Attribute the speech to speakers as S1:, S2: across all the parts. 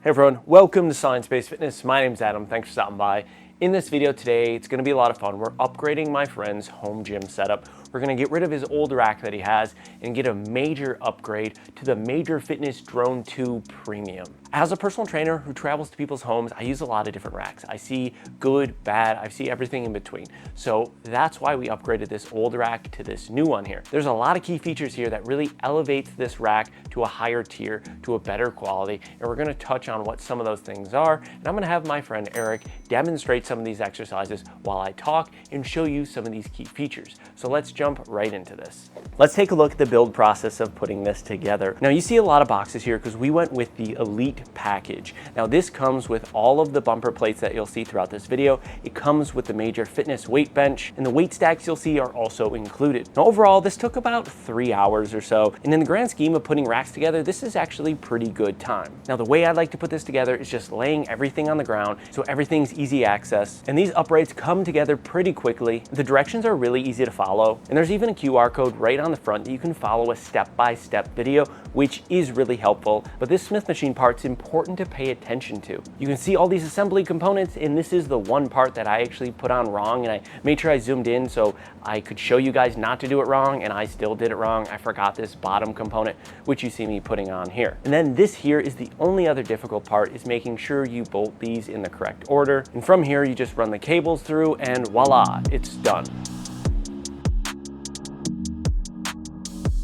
S1: Hey everyone, welcome to Science-Based Fitness. My name's Adam, thanks for stopping by. In this video today, it's gonna be a lot of fun. We're upgrading my friend's home gym setup. We're gonna get rid of his old rack that he has and get a major upgrade to the Major Fitness Drone 2 Premium. As a personal trainer who travels to people's homes, I use a lot of different racks. I see good, bad, I see everything in between. So that's why we upgraded this old rack to this new one here. There's a lot of key features here that really elevates this rack to a higher tier, to a better quality, and we're gonna touch on what some of those things are, and I'm gonna have my friend Eric demonstrate some of these exercises while I talk and show you some of these key features. So let's jump right into this. Let's take a look at the build process of putting this together. Now you see a lot of boxes here because we went with the Elite package. Now this comes with all of the bumper plates that you'll see throughout this video. It comes with the Major Fitness weight bench, and the weight stacks you'll see are also included. Now overall, this took about 3 hours or so, and in the grand scheme of putting racks together, this is actually pretty good time. Now the way I like to put this together is just laying everything on the ground so everything's easy access, and these uprights come together pretty quickly. The directions are really easy to follow, and there's even a QR code right on the front that you can follow a step-by-step video, which is really helpful. But this Smith machine part's important to pay attention to. You can see all these assembly components, and this is the one part that I actually put on wrong, and I made sure I zoomed in so I could show you guys not to do it wrong, and I still did it wrong. I forgot this bottom component, which you see me putting on here. And then this here is the only other difficult part, is making sure you bolt these in the correct order. And from here, you just run the cables through and voila, it's done.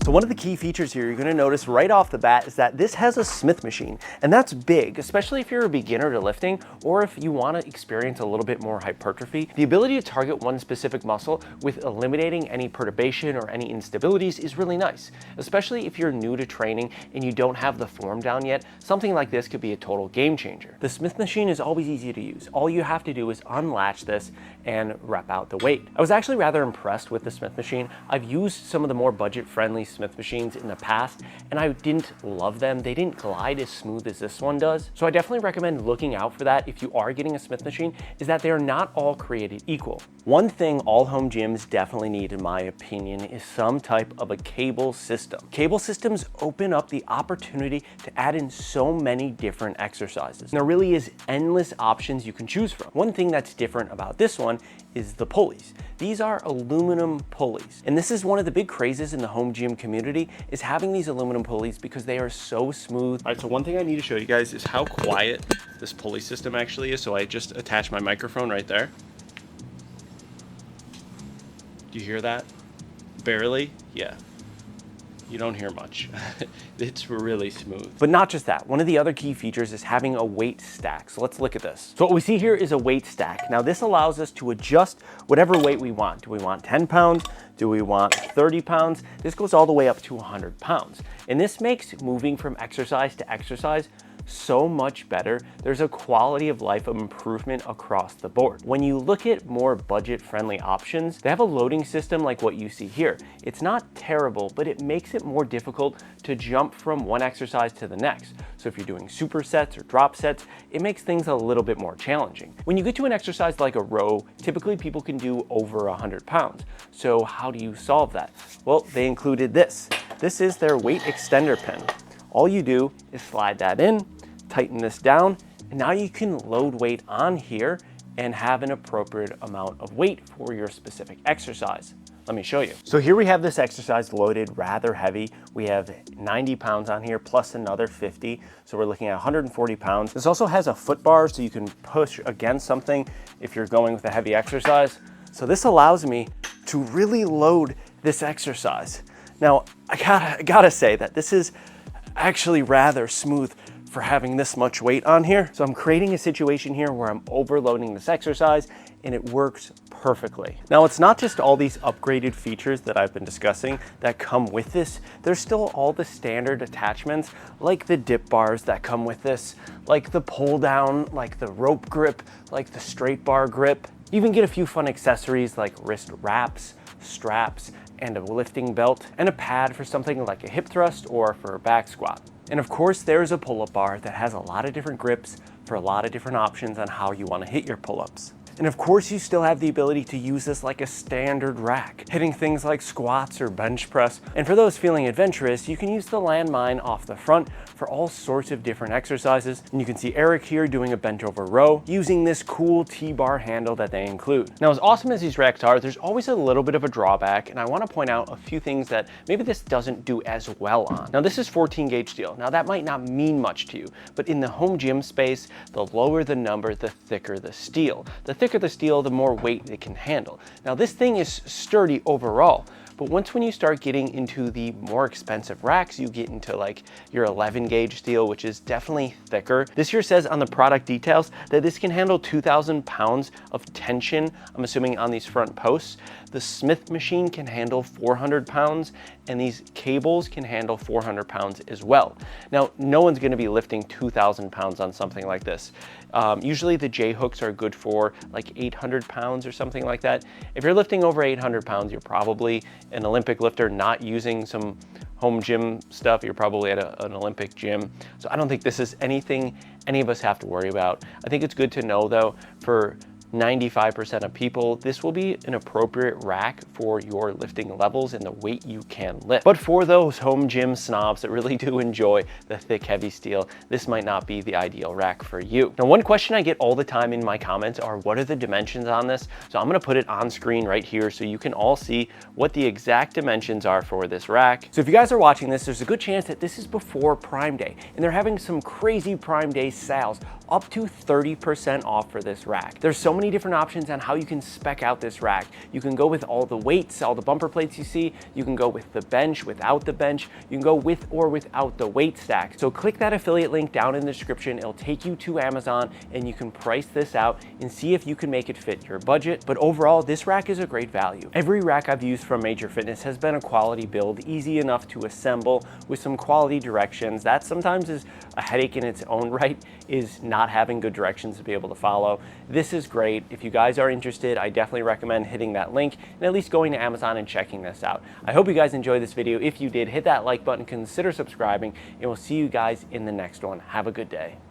S1: So one of the key features here you're gonna notice right off the bat is that this has a Smith machine, and that's big, especially if you're a beginner to lifting or if you wanna experience a little bit more hypertrophy. The ability to target one specific muscle with eliminating any perturbation or any instabilities is really nice, especially if you're new to training and you don't have the form down yet. Something like this could be a total game changer. The Smith machine is always easy to use. All you have to do is unlatch this and rep out the weight. I was actually rather impressed with the Smith machine. I've used some of the more budget-friendly Smith machines in the past, and I didn't love them. They didn't glide as smooth as this one does. So I definitely recommend looking out for that if you are getting a Smith machine, is that they're not all created equal. One thing all home gyms definitely need, in my opinion, is some type of a cable system. Cable systems open up the opportunity to add in so many different exercises. And there really is endless options you can choose from. One thing that's different about this one is the pulleys. These are aluminum pulleys. And this is one of the big crazes in the home gym community, is having these aluminum pulleys because they are so smooth. All right, so one thing I need to show you guys is how quiet this pulley system actually is. So I just attached my microphone right there. Do you hear that? Barely? Yeah. You don't hear much. It's really smooth. But not just that. One of the other key features is having a weight stack. So let's look at this. So what we see here is a weight stack. Now this allows us to adjust whatever weight we want. Do we want 10 pounds? Do we want 30 pounds? This goes all the way up to 100 pounds. And this makes moving from exercise to exercise so much better. There's a quality of life improvement across the board. When you look at more budget-friendly options, they have a loading system like what you see here. It's not terrible, but it makes it more difficult to jump from one exercise to the next. So if you're doing supersets or drop sets, it makes things a little bit more challenging. When you get to an exercise like a row, typically people can do over 100 pounds. So how do you solve that? Well, they included this. This is their weight extender pin. All you do is slide that in, tighten this down, and now you can load weight on here and have an appropriate amount of weight for your specific exercise. Let me show you. So here we have this exercise loaded rather heavy. We have 90 pounds on here plus another 50. So we're looking at 140 pounds. This also has a foot bar so you can push against something if you're going with a heavy exercise. So this allows me to really load this exercise. Now, I gotta say that this is actually rather smooth for having this much weight on here. So I'm creating a situation here where I'm overloading this exercise and it works perfectly. Now it's not just all these upgraded features that I've been discussing that come with this. There's still all the standard attachments like the dip bars that come with this, like the pull down, like the rope grip, like the straight bar grip. You even get a few fun accessories like wrist wraps, straps, and a lifting belt, and a pad for something like a hip thrust or for a back squat. And of course, there's a pull-up bar that has a lot of different grips for a lot of different options on how you want to hit your pull-ups. And of course, you still have the ability to use this like a standard rack, hitting things like squats or bench press. And for those feeling adventurous, you can use the landmine off the front for all sorts of different exercises. And you can see Eric here doing a bent over row using this cool T-bar handle that they include. Now, as awesome as these racks are, there's always a little bit of a drawback, and I want to point out a few things that maybe this doesn't do as well on. Now, this is 14 gauge steel. Now, that might not mean much to you, but in the home gym space, the lower the number, the thicker the steel. The thicker the steel, the more weight it can handle. Now, this thing is sturdy overall, but when you start getting into the more expensive racks, you get into like your 11 gauge steel, which is definitely thicker. This here says on the product details that this can handle 2,000 pounds of tension, I'm assuming on these front posts. The Smith machine can handle 400 pounds, and these cables can handle 400 pounds as well. Now, no one's gonna be lifting 2,000 pounds on something like this. Usually the J hooks are good for like 800 pounds or something like that. If you're lifting over 800 pounds, you're probably an Olympic lifter, not using some home gym stuff. You're probably at an Olympic gym. So I don't think this is anything any of us have to worry about. I think it's good to know though, for 95% of people, this will be an appropriate rack for your lifting levels and the weight you can lift. But for those home gym snobs that really do enjoy the thick, heavy steel, this might not be the ideal rack for you. Now, one question I get all the time in my comments are, what are the dimensions on this? So I'm gonna put it on screen right here so you can all see what the exact dimensions are for this rack. So if you guys are watching this, there's a good chance that this is before Prime Day, and they're having some crazy Prime Day sales, up to 30% off for this rack. There's so many different options on how you can spec out this rack. You can go with all the weights, all the bumper plates you see. You can go with the bench, without the bench. You can go with or without the weight stack. So click that affiliate link down in the description. It'll take you to Amazon, and you can price this out and see if you can make it fit your budget. But overall, this rack is a great value. Every rack I've used from Major Fitness has been a quality build, easy enough to assemble with some quality directions. That sometimes is a headache in its own right, is not having good directions to be able to follow. This is great. If you guys are interested, I definitely recommend hitting that link and at least going to Amazon and checking this out. I hope you guys enjoyed this video. If you did, hit that like button, consider subscribing, and we'll see you guys in the next one. Have a good day.